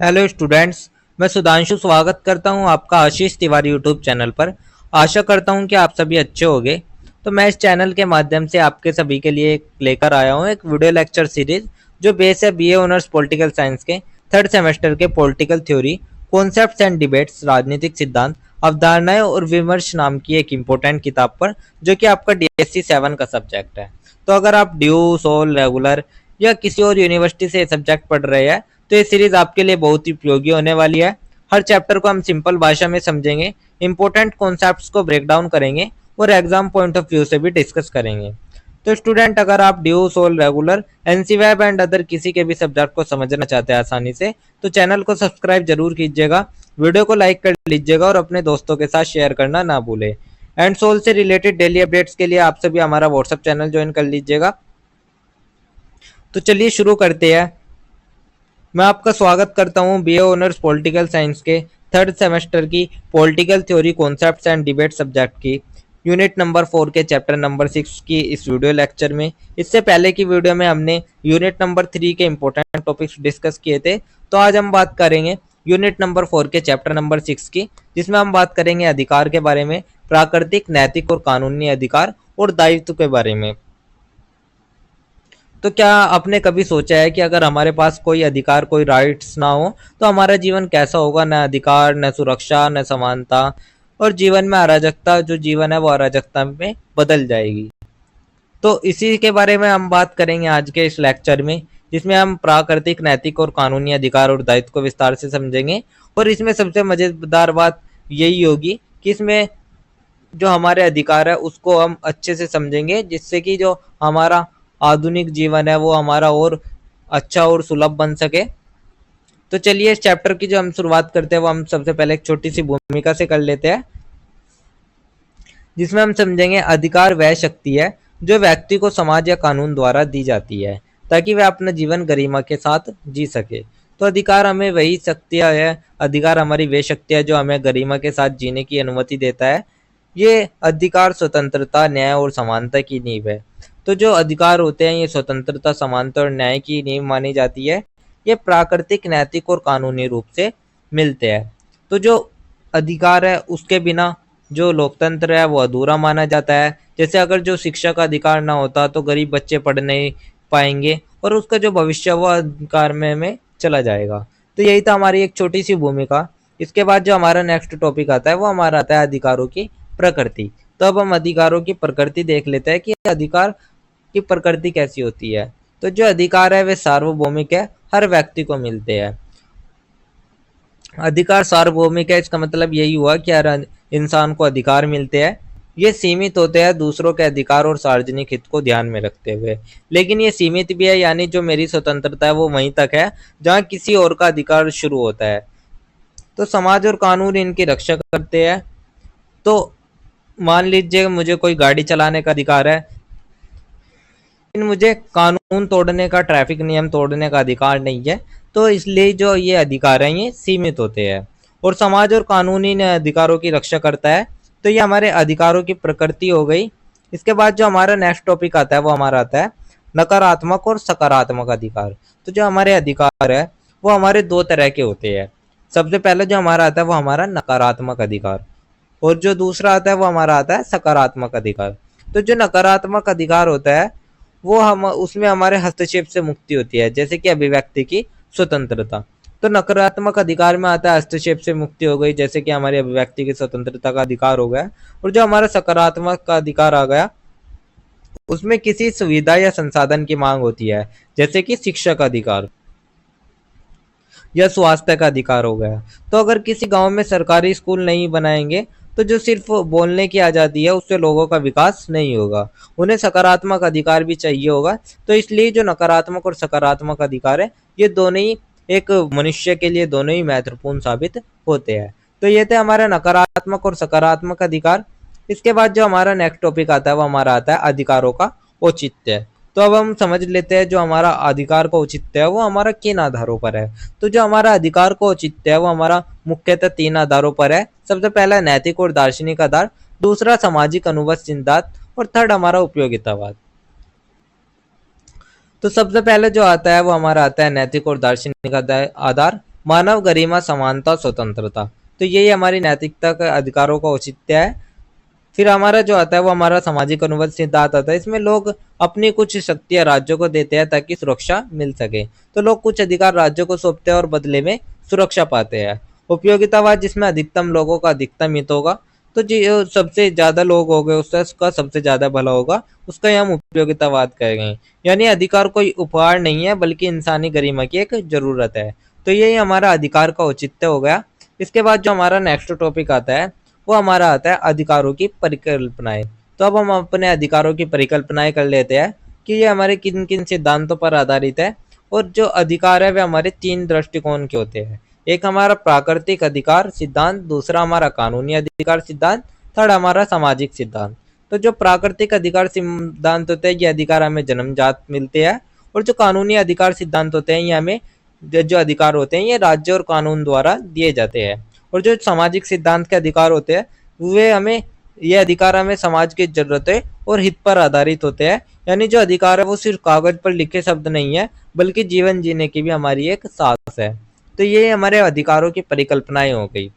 Hello students. मैं सुधांशु स्वागत करता हूं आपका आशीष तिवारी यूट्यूब चैनल पर। आशा करता हूं कि आप सभी अच्छे होंगे। तो मैं इस चैनल के माध्यम से आपके सभी के लिए लेकर आया हूं एक वीडियो लेक्चर सीरीज जो बेस है बीए ऑनर्स पॉलिटिकल साइंस के थर्ड सेमेस्टर के political theory, concepts and debates, राजनीतिक सिद्धांत, अवधारणाएं और विमर्श नाम की एक इम्पोर्टेंट किताब पर, जो कि आपका डीएससी 7 का सब्जेक्ट है। तो अगर आप ड्यू, सोल, रेगुलर या किसी और यूनिवर्सिटी से सब्जेक्ट पढ़ रहे हैं तो ये सीरीज आपके लिए बहुत ही उपयोगी होने वाली है। हर चैप्टर को हम सिंपल भाषा में समझेंगे, इंपॉर्टेंट कॉन्सेप्ट्स को ब्रेक डाउन करेंगे और एग्जाम पॉइंट ऑफ व्यू से भी डिस्कस करेंगे। तो स्टूडेंट, अगर आप DU, SOL, regular, NCWEB and other किसी के भी सब्जेक्ट को समझना चाहते हैं आसानी से, तो चैनल को सब्सक्राइब जरूर कीजिएगा, वीडियो को लाइक कर लीजिएगा और अपने दोस्तों के साथ शेयर करना ना भूलें। एंड सोल से रिलेटेड डेली अपडेट्स के लिए आप सभी हमारा व्हाट्सएप चैनल ज्वाइन कर लीजिएगा। तो चलिए शुरू करते हैं। मैं आपका स्वागत करता हूं बीए ऑनर्स पॉलिटिकल साइंस के थर्ड सेमेस्टर की political theory, concepts and debate subject की यूनिट नंबर 4 के चैप्टर नंबर 6 की इस वीडियो लेक्चर में। इससे पहले की वीडियो में हमने यूनिट नंबर 3 के इंपॉर्टेंट टॉपिक्स डिस्कस किए थे। तो आज हम बात करेंगे यूनिट नंबर 4 के चैप्टर नंबर 6 की, जिसमें हम बात करेंगे अधिकार के बारे में, प्राकृतिक, नैतिक और कानूनी अधिकार और दायित्व के बारे में। तो क्या आपने कभी सोचा है कि अगर हमारे पास कोई अधिकार, कोई राइट्स ना हो तो हमारा जीवन कैसा होगा? न अधिकार, न सुरक्षा, न समानता, और जीवन में अराजकता, जो जीवन है वो अराजकता में बदल जाएगी। तो इसी के बारे में हम बात करेंगे आज के इस लेक्चर में, जिसमें हम प्राकृतिक, नैतिक और कानूनी अधिकार और दायित्व को विस्तार से समझेंगे। और इसमें सबसे मजेदार बात यही होगी कि इसमें जो हमारे अधिकार है उसको हम अच्छे से समझेंगे, जिससे कि जो हमारा आधुनिक जीवन है वो हमारा और अच्छा और सुलभ बन सके। तो चलिए इस चैप्टर की जो हम शुरुआत करते हैं वो हम सबसे पहले एक छोटी सी भूमिका से कर लेते हैं, जिसमें हम समझेंगे अधिकार वह शक्ति है जो व्यक्ति को समाज या कानून द्वारा दी जाती है ताकि वह अपना जीवन गरिमा के साथ जी सके। तो अधिकार हमें वही शक्तियाँ है, अधिकार हमारी वे शक्तियाँ जो हमें गरिमा के साथ जीने की अनुमति देता है। ये अधिकार स्वतंत्रता, न्याय और समानता की नींव है। तो जो अधिकार होते हैं ये स्वतंत्रता, समानता और न्याय की नींव मानी जाती है। ये प्राकृतिक, नैतिक और कानूनी रूप से मिलते हैं। तो जो अधिकार है उसके बिना जो लोकतंत्र है वो अधूरा माना जाता है। जैसे अगर जो शिक्षा का अधिकार ना होता तो गरीब बच्चे पढ़ नहीं पाएंगे और उसका जो भविष्य वो अंधकार में चला जाएगा। तो यही था हमारी एक छोटी सी भूमिका। इसके बाद जो हमारा नेक्स्ट टॉपिक आता है वो हमारा आता है अधिकारों की प्रकृति। तो अब हम अधिकारों की प्रकृति देख लेते हैं कि अधिकार की प्रकृति कैसी होती है। तो जो अधिकार है वे सार्वभौमिक है, हर व्यक्ति को मिलते हैं। अधिकार सार्वभौमिक है, इसका मतलब यही हुआ कि हर इंसान को अधिकार मिलते हैं। ये सीमित होते हैं दूसरों के अधिकार और सार्वजनिक हित को ध्यान में रखते हुए, लेकिन ये सीमित भी है, यानी जो मेरी स्वतंत्रता है वो वहीं तक है जहाँ किसी और का अधिकार शुरू होता है। तो समाज और कानून इनकी रक्षा करते हैं। तो मान लीजिए मुझे कोई गाड़ी चलाने का अधिकार है, लेकिन मुझे कानून तोड़ने का, ट्रैफिक नियम तोड़ने का अधिकार नहीं है। तो इसलिए जो ये अधिकार हैं ये सीमित होते हैं और समाज और कानून इन अधिकारों की रक्षा करता है। तो ये हमारे अधिकारों की प्रकृति हो गई। इसके बाद जो हमारा नेक्स्ट टॉपिक आता है वो हमारा आता है नकारात्मक और सकारात्मक अधिकार। तो जो हमारे अधिकार है वो हमारे दो तरह के होते हैं। सबसे पहले जो हमारा आता है वो हमारा नकारात्मक अधिकार, और जो दूसरा आता है वो हमारा आता है सकारात्मक अधिकार। तो जो नकारात्मक अधिकार होता है वो हम उसमें हमारे हस्तक्षेप से मुक्ति होती है, जैसे कि अभिव्यक्ति की स्वतंत्रता। तो नकारात्मक अधिकार में आता है हस्तक्षेप से मुक्ति हो गई, जैसे कि हमारी अभिव्यक्ति की स्वतंत्रता का अधिकार हो गया। और जो हमारा सकारात्मक का अधिकार आ गया उसमें किसी सुविधा या संसाधन की मांग होती है, जैसे कि शिक्षा का अधिकार या स्वास्थ्य का अधिकार हो गया। तो अगर किसी गांव में सरकारी स्कूल नहीं बनाएंगे तो जो सिर्फ बोलने की आज़ादी है उससे लोगों का विकास नहीं होगा, उन्हें सकारात्मक अधिकार भी चाहिए होगा। तो इसलिए जो नकारात्मक और सकारात्मक अधिकार है ये दोनों ही एक मनुष्य के लिए दोनों ही महत्वपूर्ण साबित होते हैं। तो ये थे हमारा नकारात्मक और सकारात्मक अधिकार। इसके बाद जो हमारा नेक्स्ट टॉपिक आता है वो हमारा आता है अधिकारों का औचित्य। तो अब हम समझ लेते हैं जो हमारा अधिकार का औचित्य है वो हमारा किन आधारों पर है। तो जो हमारा अधिकार का औचित्य है वो हमारा मुख्यतः तीन आधारों पर है। सबसे पहला नैतिक और दार्शनिक आधार, दूसरा सामाजिक अनुवंश सिद्धांत, और थर्ड हमारा उपयोगितावाद। तो सबसे पहले जो आता है वो हमारा आता है नैतिक और दार्शनिक आधार। मानव गरिमा, समानता, स्वतंत्रता। तो यही हमारी नैतिकता का अधिकारों का औचित्य है। फिर हमारा जो आता है वो हमारा सामाजिक अनुबंध सिद्धांत आता है। इसमें लोग अपनी कुछ शक्तियां राज्यों को देते हैं ताकि सुरक्षा मिल सके। तो लोग कुछ अधिकार राज्यों को सौंपते हैं और बदले में सुरक्षा पाते हैं। उपयोगितावाद, जिसमें अधिकतम लोगों का अधिकतम हित होगा। तो जो सबसे ज्यादा लोग हो गए उसका सबसे ज्यादा भला होगा, उसका ही हम उपयोगितावाद कहेंगे। यानी अधिकार कोई उपहार नहीं है बल्कि इंसानी गरिमा की एक जरूरत है। तो यही हमारा अधिकार का औचित्य हो गया। इसके बाद जो हमारा नेक्स्ट टॉपिक आता है वो हमारा आता है अधिकारों की परिकल्पनाएं। तो अब हम अपने अधिकारों की परिकल्पनाएं कर लेते हैं कि ये हमारे किन किन सिद्धांतों पर आधारित है। और जो अधिकार है वे हमारे तीन दृष्टिकोण के होते हैं। एक हमारा प्राकृतिक अधिकार सिद्धांत, दूसरा हमारा कानूनी अधिकार सिद्धांत, थर्ड हमारा सामाजिक सिद्धांत। तो जो प्राकृतिक अधिकार सिद्धांत होते हैं ये अधिकार हमें जन्मजात मिलते हैं। और जो कानूनी अधिकार सिद्धांत होते हैं ये हमें जो अधिकार होते हैं ये राज्य और कानून द्वारा दिए जाते हैं। और जो सामाजिक सिद्धांत के अधिकार होते हैं वे हमें ये अधिकार हमें समाज की जरूरतें और हित पर आधारित होते हैं। यानी जो अधिकार है वो सिर्फ कागज पर लिखे शब्द नहीं है बल्कि जीवन जीने की भी हमारी एक साहस है। तो ये हमारे अधिकारों की परिकल्पनाएं हो गई।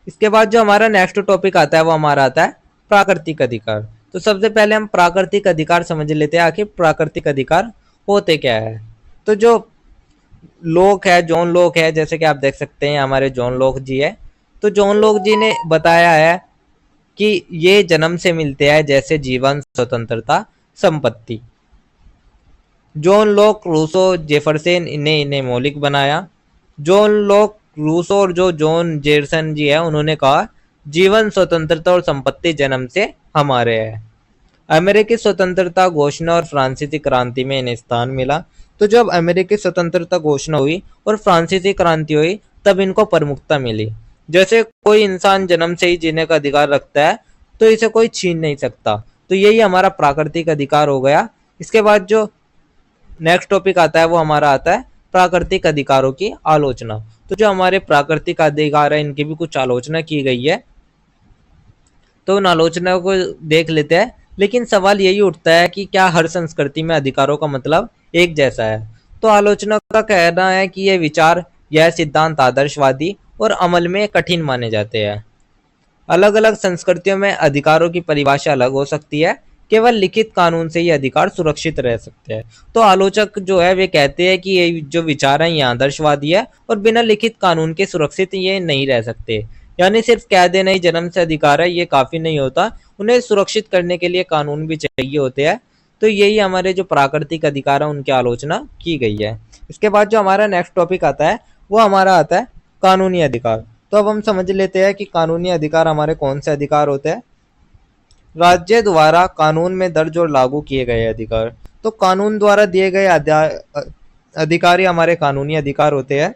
इसके बाद जो हमारा नेक्स्ट टॉपिक आता है वो हमारा आता है प्राकृतिक अधिकार। तो सबसे पहले हम प्राकृतिक अधिकार समझ लेते हैं आखिर प्राकृतिक अधिकार होते क्या है। तो जो लोक है, जॉन लोक है, जैसे कि आप देख सकते हैं हमारे जॉन लोक जी है। तो जॉन लोक जी ने बताया है कि ये जन्म से मिलते हैं, जैसे जीवन, स्वतंत्रता, संपत्ति। जॉन लॉक, रूसो, जेफरसन ने इन्हें मौलिक बनाया। जॉन लॉक, रूसो और जो जॉन जेफरसन जी है उन्होंने कहा जीवन, स्वतंत्रता और संपत्ति जन्म से हमारे है। अमेरिकी स्वतंत्रता घोषणा और फ्रांसीसी क्रांति में इन्हें स्थान मिला। तो जब अमेरिकी स्वतंत्रता घोषणा हुई और फ्रांसीसी क्रांति हुई तब इनको प्रमुखता मिली। जैसे कोई इंसान जन्म से ही जीने का अधिकार रखता है तो इसे कोई छीन नहीं सकता। तो यही हमारा प्राकृतिक अधिकार हो गया। इसके बाद जो नेक्स्ट टॉपिक आता है वो हमारा आता है प्राकृतिक अधिकारों की आलोचना। तो जो हमारे प्राकृतिक अधिकार है इनकी भी कुछ आलोचना की गई है। तो उन आलोचनाओं को देख लेते हैं। लेकिन सवाल यही उठता है कि क्या हर संस्कृति में अधिकारों का मतलब एक जैसा है। तो आलोचना का कहना है कि यह विचार, यह सिद्धांत आदर्शवादी और अमल में कठिन माने जाते हैं। अलग अलग संस्कृतियों में अधिकारों की परिभाषा अलग हो सकती है। केवल लिखित कानून से ये अधिकार सुरक्षित रह सकते हैं। तो आलोचक जो है वे कहते हैं कि ये जो विचार है ये आदर्शवादी है और बिना लिखित कानून के सुरक्षित ये नहीं रह सकते। यानी सिर्फ कह देना ही जन्म से अधिकार है ये काफी नहीं होता, उन्हें सुरक्षित करने के लिए कानून भी चाहिए होते हैं। तो यही हमारे जो प्राकृतिक अधिकार है उनकी आलोचना की गई है। इसके बाद जो हमारा नेक्स्ट टॉपिक आता है वो हमारा आता है कानूनी अधिकार। तो अब हम समझ लेते हैं कि कानूनी अधिकार हमारे कौन से अधिकार होते हैं। राज्य द्वारा कानून में दर्ज और लागू किए गए अधिकार। तो कानून द्वारा दिए गए अधिकार ही हमारे कानूनी अधिकार होते हैं।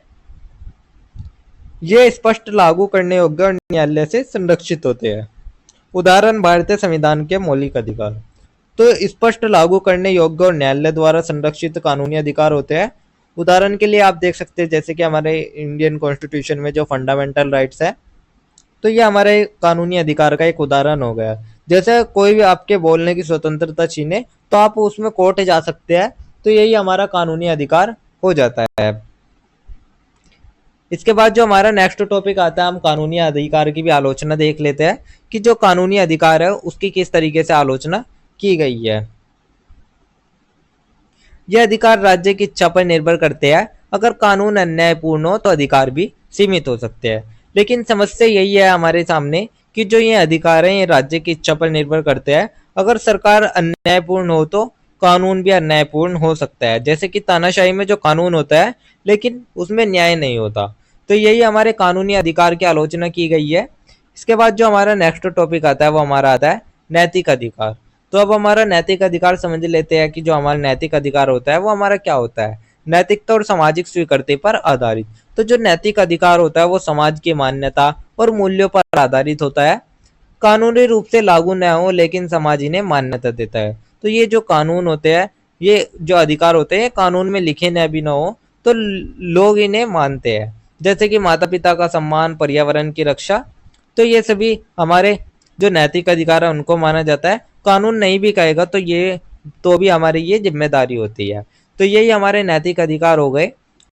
ये स्पष्ट, लागू करने योग्य और न्यायालय से संरक्षित होते हैं। उदाहरण भारतीय संविधान के मौलिक अधिकार। तो स्पष्ट, लागू करने योग्य और न्यायालय द्वारा संरक्षित कानूनी अधिकार होते हैं। उदाहरण के लिए आप देख सकते हैं जैसे कि हमारे इंडियन कॉन्स्टिट्यूशन में जो फंडामेंटल राइट्स है तो ये हमारे कानूनी अधिकार का एक उदाहरण हो गया। जैसे कोई भी आपके बोलने की स्वतंत्रता छीने तो आप उसमें कोर्ट जा सकते हैं। तो यही हमारा कानूनी अधिकार हो जाता है। इसके बाद जो हमारा नेक्स्ट टॉपिक आता है हम कानूनी अधिकार की भी आलोचना देख लेते हैं कि जो कानूनी अधिकार है उसकी किस तरीके से आलोचना की गई है। यह अधिकार राज्य की इच्छा पर निर्भर करते हैं। अगर कानून अन्यायपूर्ण हो तो अधिकार भी सीमित हो सकते हैं। लेकिन समस्या यही है हमारे सामने कि जो ये अधिकार हैं ये राज्य की इच्छा पर निर्भर करते हैं। अगर सरकार अन्यायपूर्ण हो तो कानून भी अन्यायपूर्ण हो सकता है। जैसे कि तानाशाही में जो कानून होता है लेकिन उसमें न्याय नहीं होता। तो यही हमारे कानूनी अधिकार की आलोचना की गई है। इसके बाद जो हमारा नेक्स्ट टॉपिक आता है वो हमारा आता है नैतिक अधिकार। तो अब हमारा नैतिक अधिकार समझ लेते हैं कि जो हमारा नैतिक अधिकार होता है वो हमारा क्या होता है। नैतिकता और सामाजिक स्वीकृति पर आधारित। तो जो नैतिक अधिकार होता है वो समाज की मान्यता और मूल्यों पर आधारित होता है। कानूनी रूप से लागू न हो लेकिन समाज इन्हें मान्यता देता है। तो ये जो कानून होते हैं, ये जो अधिकार होते हैं कानून में लिखे न भी न हो तो लोग इन्हें मानते हैं। जैसे कि माता पिता का सम्मान, पर्यावरण की रक्षा। तो ये सभी हमारे जो नैतिक अधिकार है उनको माना जाता है। कानून नहीं भी कहेगा तो भी हमारी ये जिम्मेदारी होती है। तो यही हमारे नैतिक अधिकार हो गए।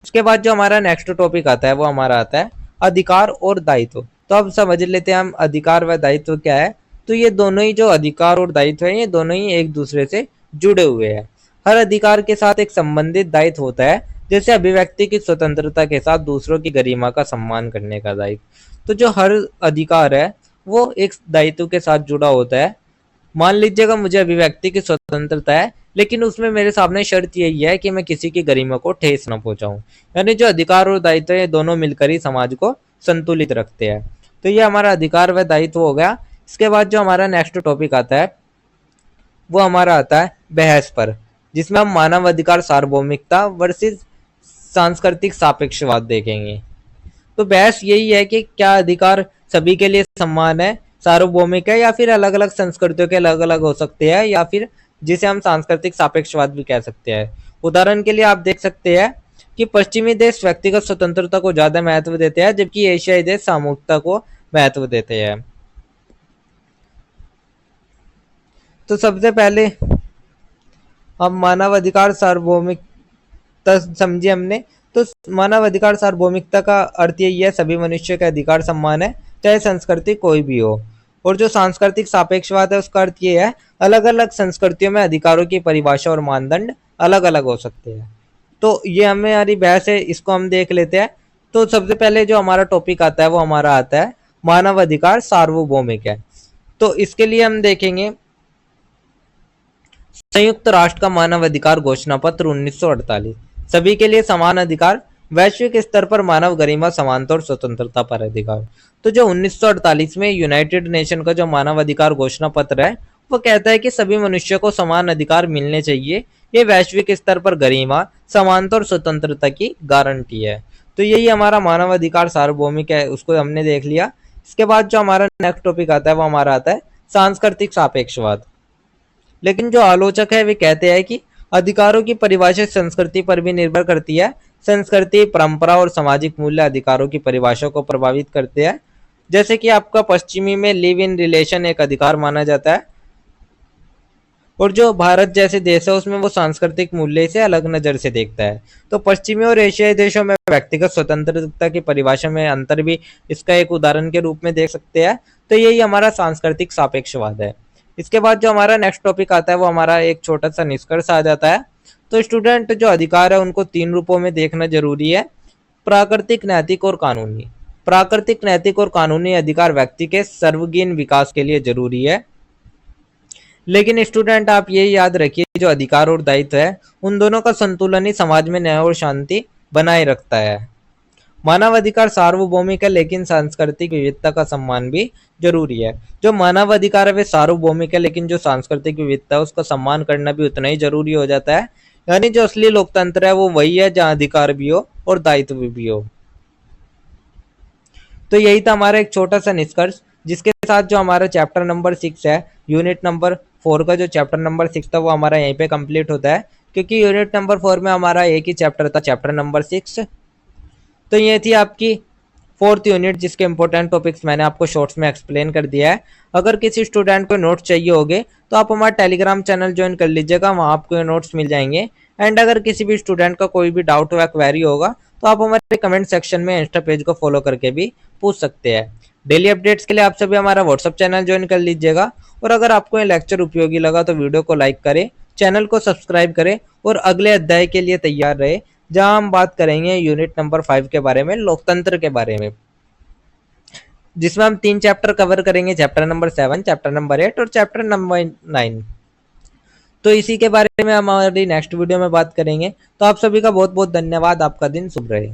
उसके बाद जो हमारा नेक्स्ट टॉपिक आता है वो हमारा आता है अधिकार और दायित्व। तो अब समझ लेते हैं हम अधिकार व दायित्व क्या है। तो ये दोनों ही जो अधिकार और दायित्व है ये दोनों ही एक दूसरे से जुड़े हुए हैं। हर अधिकार के साथ एक संबंधित दायित्व होता है, जैसे अभिव्यक्ति की स्वतंत्रता के साथ दूसरों की गरिमा का सम्मान करने का दायित्व। तो जो हर अधिकार है वो एक दायित्व के साथ जुड़ा होता है। मान लीजिएगा मुझे अभिव्यक्ति की स्वतंत्रता है, लेकिन उसमें मेरे सामने शर्त यही है कि मैं किसी की गरिमा को ठेस न पहुंचाऊं। यानी जो अधिकार और दायित्व है दोनों मिलकर ही समाज को संतुलित रखते हैं। तो ये हमारा अधिकार व दायित्व हो गया। इसके बाद जो हमारा नेक्स्ट टॉपिक आता है वो हमारा आता है बहस पर, जिसमें हम मानव अधिकार सार्वभौमिकता वर्सेस सांस्कृतिक सापेक्षवाद देखेंगे। तो बहस यही है कि क्या अधिकार सभी के लिए समान है, सार्वभौमिक है, या फिर अलग अलग संस्कृतियों के अलग अलग हो सकते हैं, या फिर जिसे हम सांस्कृतिक सापेक्षवाद भी कह सकते हैं। उदाहरण के लिए आप देख सकते हैं कि पश्चिमी देश व्यक्तिगत स्वतंत्रता को ज्यादा महत्व देते हैं, जबकि एशियाई देश सामूहिकता को महत्व देते हैं। तो सबसे पहले हम मानव अधिकार सार्वभौमिकता समझे हमने। तो मानव अधिकार सार्वभौमिकता का अर्थ यही है सभी मनुष्य का अधिकार समान है, चाहे संस्कृति कोई भी हो। और जो सांस्कृतिक सापेक्षवाद है उसका अर्थ ये है अलग अलग संस्कृतियों में अधिकारों की परिभाषा और मानदंड अलग अलग हो सकते हैं। तो ये हमारी बहस है, इसको हम देख लेते हैं। तो सबसे पहले जो हमारा टॉपिक आता है वो हमारा आता है मानव अधिकार सार्वभौमिक है। तो इसके लिए हम देखेंगे संयुक्त राष्ट्र का मानव अधिकार घोषणा पत्र 1948, सभी के लिए समान अधिकार, वैश्विक स्तर पर मानव गरिमा, समानता और स्वतंत्रता पर अधिकार। तो जो 1948 में यूनाइटेड नेशन का जो मानव अधिकार घोषणा पत्र है वो कहता है कि सभी मनुष्य को समान अधिकार मिलने चाहिए। ये वैश्विक स्तर पर गरिमा, समानता और स्वतंत्रता की गारंटी है। तो यही हमारा मानव अधिकार सार्वभौमिक है, उसको हमने देख लिया। इसके बाद जो हमारा नेक्स्ट टॉपिक आता है वो हमारा आता है सांस्कृतिक सापेक्षवाद। लेकिन जो आलोचक है वे कहते हैं कि अधिकारों की परिभाषा संस्कृति पर भी निर्भर करती है। संस्कृति, परंपरा और सामाजिक मूल्य अधिकारों की परिभाषा को प्रभावित करते हैं। जैसे कि आपका पश्चिमी में लिव इन रिलेशन एक अधिकार माना जाता है, और जो भारत जैसे देश है उसमें वो सांस्कृतिक मूल्य से अलग नजर से देखता है। तो पश्चिमी और एशियाई देशों में व्यक्तिगत स्वतंत्रता की परिभाषा में अंतर भी इसका एक उदाहरण के रूप में देख सकते हैं। तो यही हमारा सांस्कृतिक सापेक्षवाद है। इसके बाद जो हमारा नेक्स्ट टॉपिक आता है वो हमारा एक छोटा सा निष्कर्ष आ जाता है। तो स्टूडेंट जो अधिकार है उनको 3 रूपों में देखना जरूरी है: प्राकृतिक, नैतिक और कानूनी। प्राकृतिक, नैतिक और कानूनी अधिकार व्यक्ति के सर्वगीण विकास के लिए जरूरी है। लेकिन स्टूडेंट आप ये याद रखिए जो अधिकार और दायित्व है उन दोनों का संतुलन ही समाज में न्याय और शांति बनाए रखता है। मानव अधिकार सार्वभौमिक है, लेकिन सांस्कृतिक विविधता का सम्मान भी जरूरी है। जो मानव अधिकार है वे सार्वभौमिक है, लेकिन जो सांस्कृतिक विविधता है उसका सम्मान करना भी उतना ही जरूरी हो जाता है। यानी जो असली लोकतंत्र है वो वही है जहाँ अधिकार भी हो और दायित्व भी हो। तो यही था हमारा एक छोटा सा निष्कर्ष, जिसके साथ जो हमारा चैप्टर नंबर 6 है, यूनिट नंबर 4 का जो चैप्टर नंबर 6 था वो हमारा यहीं पे कंप्लीट होता है, क्योंकि यूनिट नंबर 4 में हमारा एक ही चैप्टर था, चैप्टर नंबर 6। तो ये थी आपकी 4th यूनिट, जिसके इंपॉर्टेंट टॉपिक्स मैंने आपको शॉर्ट्स में एक्सप्लेन कर दिया है। अगर किसी स्टूडेंट को नोट्स चाहिए होंगे तो आप हमारा टेलीग्राम चैनल ज्वाइन कर लीजिएगा, वहाँ आपको ये नोट्स मिल जाएंगे। एंड अगर किसी भी स्टूडेंट का कोई भी डाउट या क्वेरी होगा तो आप हमारे कमेंट सेक्शन में इंस्टा पेज को फॉलो करके भी पूछ सकते हैं। डेली अपडेट्स के लिए आप सभी हमारा व्हाट्सअप चैनल ज्वाइन कर लीजिएगा। और अगर आपको ये लेक्चर उपयोगी लगा तो वीडियो को लाइक करें, चैनल को सब्सक्राइब करें और अगले अध्याय के लिए तैयार रहे, जहां हम बात करेंगे यूनिट नंबर 5 के बारे में, लोकतंत्र के बारे में, जिसमें हम 3 चैप्टर कवर करेंगे: चैप्टर नंबर 7, चैप्टर नंबर 8 और चैप्टर नंबर 9। तो इसी के बारे में हम हमारी नेक्स्ट वीडियो में बात करेंगे। तो आप सभी का बहुत बहुत धन्यवाद। आपका दिन शुभ रहे।